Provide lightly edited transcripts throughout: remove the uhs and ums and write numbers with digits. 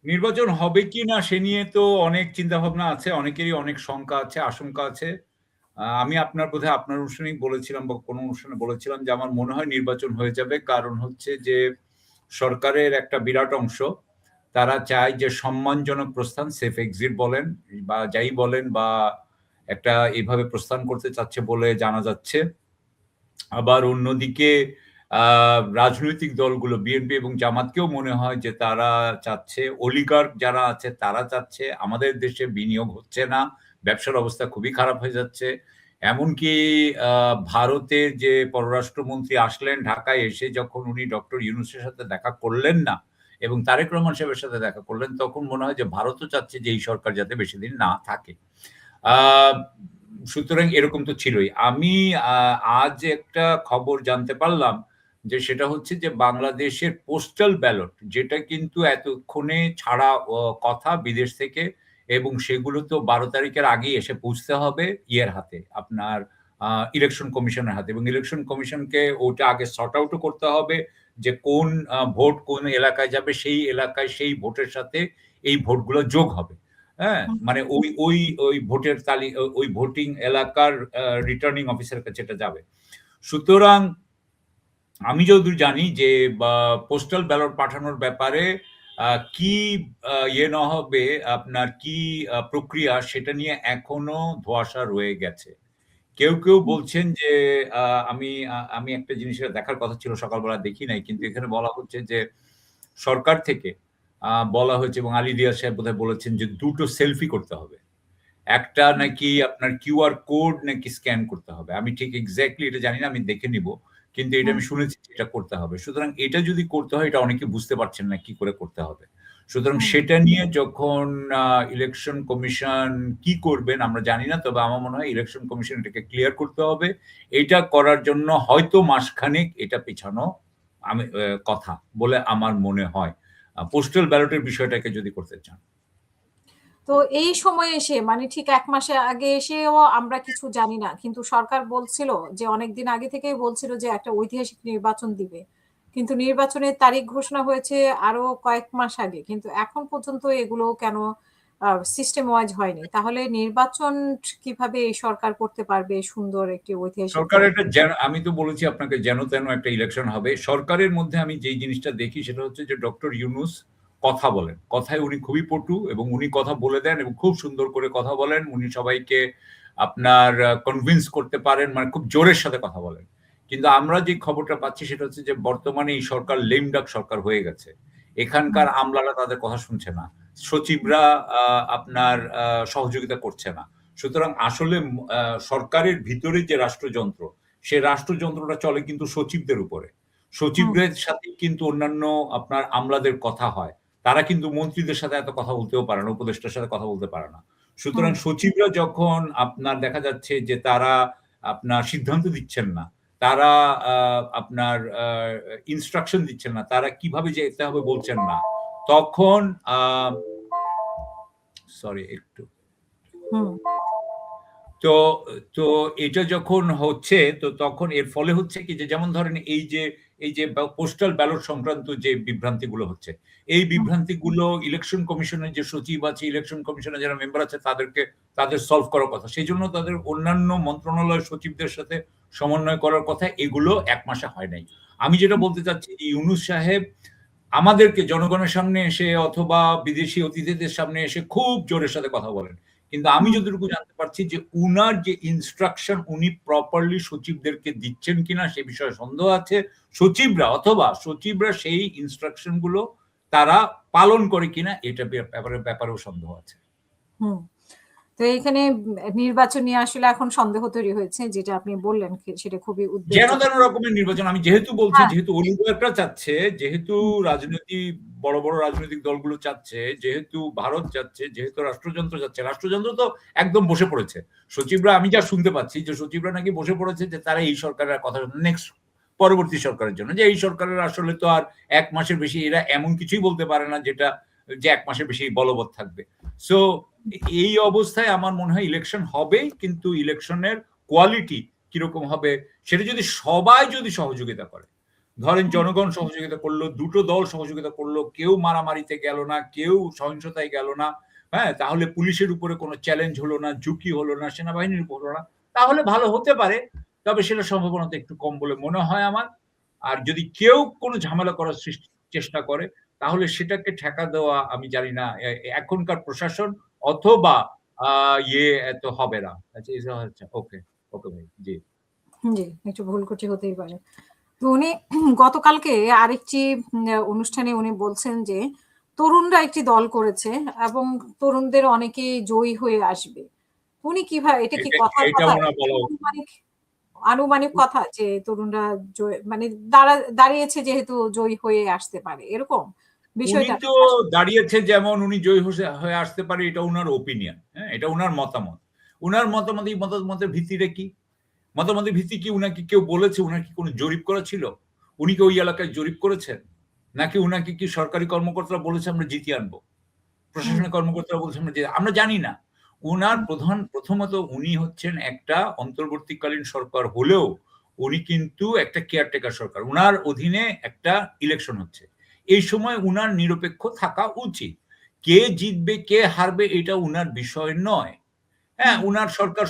নির্বাচন হবে কি না সে নিয়ে তো অনেক চিন্তা ভাবনা আছে, অনেকেরই অনেক শঙ্কা আছে, আশঙ্কা আছে। আমি আপনার বোধহয় আপনার অনুষ্ঠানেই বলেছিলাম বা কোনো অনুষ্ঠানে বলেছিলাম যে আমার মনে হয় নির্বাচন হয়ে যাবে। কারণ হচ্ছে যে সরকারের একটা বিরাট অংশ তারা চায় যে সম্মানজনক প্রস্থান, সেফ এক্সিট বলেন বা যাই বলেন, বা একটা এভাবে প্রস্থান করতে চাচ্ছে বলে জানা যাচ্ছে। আবার অন্যদিকে রাজনৈতিক দলগুলো বিএনপি এবং জামাতকেও মনে হয় যে তারা চাচ্ছে, অলিগার্ক যারা আছে তারা চাচ্ছে আমাদের দেশে বিনিয়োগ হচ্ছে না, ব্যবসার অবস্থা খুবই খারাপ হয়ে যাচ্ছে। এমনকি ভারতের যে পররাষ্ট্রমন্ত্রী আসলেন ঢাকায় এসে, যখন উনি ডক্টর ইউনূসের সাথে দেখা করলেন না এবং তারেক রহমান সাহেবের সাথে দেখা করলেন, তখন মনে হয় যে ভারতও চাচ্ছে যে এই সরকার যাতে বেশি দিন না থাকে। সুতরাং এরকম তো ছিলই। আমি আজ একটা খবর জানতে পারলাম যে সেটা হচ্ছে যে বাংলাদেশের পোস্টাল ব্যালট, যেটা কিন্তু এতক্ষণে ছাড়া কথা বিদেশ থেকে, এবং সেগুলো তো 12 তারিখের আগেই এসে পৌঁছতে হবে ইয়ের হাতে, আপনার ইলেকশন কমিশনের হাতে, এবং ইলেকশন কমিশনকে ওটা আগে সর্ট আউটও করতে হবে যে কোন ভোট কোন এলাকায় যাবে, সেই এলাকায় সেই ভোটের সাথে এই ভোটগুলো যোগ হবে। হ্যাঁ, মানে ওই ভোটের ওই ভোটিং এলাকার রিটার্নিং অফিসারের কাছে এটা যাবে। সুতরাং আমি যতদূর জানি যে পোস্টাল ব্যালট পাঠানোর ব্যাপারে কি ইয়ে না হবে, আপনার কি প্রক্রিয়া, সেটা নিয়ে এখনো ধোঁয়াশা রয়ে গেছে। কেউ কেউ বলছেন যে আমি আমি একটা জিনিস দেখার কথা ছিল, সকালবেলা দেখি নাই, কিন্তু এখানে বলা হচ্ছে যে সরকার থেকে বলা হয়েছে, এবং আলী রিয়াজ সাহেব বোধহয় বলেছেন যে ২ টো সেলফি করতে হবে। একটা নাকি আপনার কিউআর কোড নাকি স্ক্যান করতে হবে। আমি ঠিক এক্সাক্টলি এটা জানি না, আমি দেখে নিব। কিন্তু এটা আমি শুনেছি এটা করতে হবে। সুতরাং এটা যদি করতে হয়, এটা অনেকে বুঝতে পারছেন না কি করে করতে হবে। সুতরাং সেটা নিয়ে যখন ইলেকশন কমিশন কি করবেন আমরা জানি না। তবে আমার মনে হয় ইলেকশন কমিশন এটাকে ক্লিয়ার করতে হবে। এটা করার জন্য হয়তো মাসখানেক এটা পেছানো আমি কথা বলে আমার মনে হয়। পোস্টাল ব্যালটের বিষয়টাকে যদি করতে চান। তো এই সময় এসে মানে ঠিক 1 মাসে আগে এসেও আমরা কিছু জানি না, কিন্তু সরকার বলছিল যে অনেকদিন আগে থেকেই বলছিল যে একটা ঐতিহাসিক নির্বাচন দিবে, কিন্তু নির্বাচনের তারিখ ঘোষণা হয়েছে আরো কয়েক মাস আগে, কিন্তু এখন পর্যন্ত এগুলো কেন সিস্টেম ওয়াইজ হয়নি? তাহলে নির্বাচন কিভাবে এই সরকার করতে পারবে সুন্দর একটি ঐতিহাসিক? সরকার একটা আমি তো বলেছি আপনাকে যেন তেন একটা ইলেকশন হবে। সরকারের মধ্যে আমি যেই জিনিসটা দেখি সেটা হচ্ছে যে ডক্টর ইউনূস কথা বলেন। কথায় উনি খুবই পটু, এবং উনি কথা বলে দেন এবং খুব সুন্দর করে কথা বলেন। উনি সবাইকে আপনার কনভিন্স করতে পারেন, মানে খুব জোরের সাথে কথা বলেন। কিন্তু আমরা যে খবরটা পাচ্ছি সেটা হচ্ছে যে বর্তমানে এই সরকার লেম ডাক সরকার হয়ে গেছে। এখানকার আমলারা তাদের কথা শুনছে না। সচিবরা আপনার সহযোগিতা করছে না। সুতরাং আসলে সরকারের ভিতরে যে রাষ্ট্রযন্ত্র, সে রাষ্ট্রযন্ত্রটা চলে কিন্তু সচিবদের উপরে। সচিবদের সাথে কিন্তু অন্যান্য আপনার আমলাদের কথা হয়। তারা কিন্তু মন্ত্রীদের সাথে এত কথা বলতেও পারে না, উপদেষ্টার সাথে কথা বলতে পারে না। সুতরাং সচিবরা যখন আপনার দেখা যাচ্ছে যে তারা আপনার সিদ্ধান্ত দিচ্ছেন না, তারা আপনার ইনস্ট্রাকশন দিচ্ছেন না, তারা কিভাবে যেতে হবে বলছেন না, তখন সরি একটু তো তো এটা যখন হচ্ছে, তো তখন এর ফলে হচ্ছে কি যে, যেমন ধরেন এই যে পোস্টাল ব্যালট সংক্রান্ত যে বিভ্রান্তিগুলো হচ্ছে, এই বিভ্রান্তিগুলো ইলেকশন কমিশনের যে সচিব আছে, ইলেকশন কমিশনের যারা মেম্বার আছে তাদের সলভ করার কথা। সেজন্য তাদের অন্যান্য মন্ত্রণালয়ের সচিবদের সাথে সমন্বয় করার কথা। এগুলো ১ মাসে হয় নাই। আমি যেটা বলতে চাচ্ছি, ইউনূস সাহেব আমাদেরকে জনগণের সামনে এসে অথবা বিদেশি অতিথিদের সামনে এসে খুব জোরের সাথে কথা বলেন। কিন্তু আমি যতটুকু জানতে পারছি যে উনার যে ইনস্ট্রাকশন উনি প্রপারলি সচিবদেরকে দিচ্ছেন কিনা সে বিষয়ে সন্দেহ আছে। সচিবরা সেই ইনস্ট্রাকশন গুলো তারা পালন করে কিনা এটা ব্যাপারেও সন্দেহ আছে। তো এখানে নির্বাচন নিয়ে আসলে এখন সন্দেহ তৈরি হয়েছে, যেটা আপনি বললেন সেটা খুবই যেন উদ্বেগজনক। তেন রকমের নির্বাচন। আমি যেহেতু বলছি, যেহেতু অলিগার্করা চাচ্ছে, যেহেতু বড় বড় রাজনৈতিক দলগুলো চাচ্ছে, যেহেতু ভারত চাচ্ছে, যেহেতু রাষ্ট্রযন্ত্র চাচ্ছে, রাষ্ট্রযন্ত্র তো একদম বসে পড়েছে। সচিবরা, আমি যা শুনতে পাচ্ছি যে সচিবরা নাকি বসে পড়েছে যে তারা এই সরকারের কথা নেক্সট পরবর্তী সরকারের জন্য, যে এই সরকারের আসলে তো আর ১ মাসের বেশি এরা এমন কিছুই বলতে পারে না যেটা যে ১ মাসের বেশি বলবৎ থাকবে। সো এই অবস্থায় আমার মনে হয় ইলেকশন হবে, কিন্তু ইলেকশনের কোয়ালিটি কিরকম হবে সেটা যদি সবাই সহযোগিতা করে, ধরেন জনগণ সহযোগিতা করলো, দুটো দল সহযোগিতা করলো, কেউ মারামারিতে গেল না, কেউ সহিংসতায় গেল না, হ্যাঁ? তাহলে পুলিশের উপরে কোনো চ্যালেঞ্জ হলো না, ঝুঁকি হলো না, সেনাবাহিনীর উপর হলো না। তাহলে ভালো হতে পারে। তবে সেটার সম্ভাবনাটা একটু কম বলে মনে হয় আমার। আর যদি কেউ কোনো ঝামেলা করার চেষ্টা করে, তাহলে সেটাকে ঠেকা দেওয়া আমি জানি না এখনকার প্রশাসন অথবা আ এত হবে না। আচ্ছা, ওকে, ওকে ভাই। জি। জি, একটু ভুল ত্রুটি হতেই পারে। তো উনি গতকালকে আরেকটি অনুষ্ঠানে উনি বলছেন যে, তরুণরা একটি দল করেছে এবং তরুণদের অনেকেই জয়ী হয়ে আসবে। উনি এটা কি কথার এটা কথা? উনার বলা উচিত। আনুমানিক আনুমানিক কথা যে তরুণরা মানে দাঁড়িয়েছে যেহেতু জয়ী হয়ে আসতে পারে। এরকম উনি বিষয়টা তো দাঁড়িয়েছে যেমন উনি জয়ী হয়ে আসতে পারে এটা উনার ওপিনিয়ন। হ্যাঁ? এটা উনার মতামত। উনার মতামত এই মতামতের ভিত্তিটা কি? মতামতের ভিত্তি কি উনাকে কেউ বলেছে? উনার কি কোনো জরিপ করা ছিল? উনি কি ওই এলাকায় জরিপ করেছেন? নাকি উনাকে কি সরকারি কর্মকর্তারা বলেছে আমরা জিতিয়ে আনবো? হুম, প্রশাসনিক কর্মকর্তারা বলছে আমরা জানি না। উনার হুম, প্রথমত উনি হচ্ছেন একটা অন্তর্বর্তীকালীন সরকার হলেও উনি কিন্তু একটা কেয়ারটেকার সরকার। উনার অধীনে একটা ইলেকশন হচ্ছে। এই সময় উনার নিরপেক্ষ থাকা উচিত। কে জিতবে, কে হারবে এটা উনার বিষয় নয়। হ্যাঁ, হুম, উনার সরকার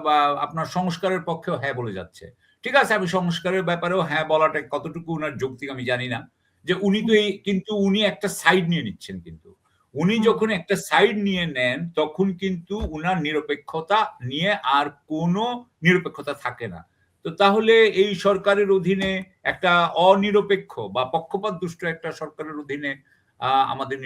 বা আপনার সংস্কারের পক্ষেও হ্যাঁ বলে যাচ্ছে। ঠিক আছে, আমি সংস্কারের ব্যাপারেও হ্যাঁ বলাটা কতটুকু উনার যৌক্তিক আমি জানি না। যে উনি তো হুম, কিন্তু উনি একটা সাইড নিয়ে নিচ্ছেন কিন্তু। উনি হুম, যখন একটা সাইড নিয়ে নেন তখন কিন্তু উনার নিরপেক্ষতা নিয়ে আর কোনো নিরপেক্ষতা থাকে না। তো তাহলে এই সরকারের অধীনে একটা অনিরপেক্ষ বা পক্ষপাতদুষ্ট একটা সরকারের অধীনে আমাদের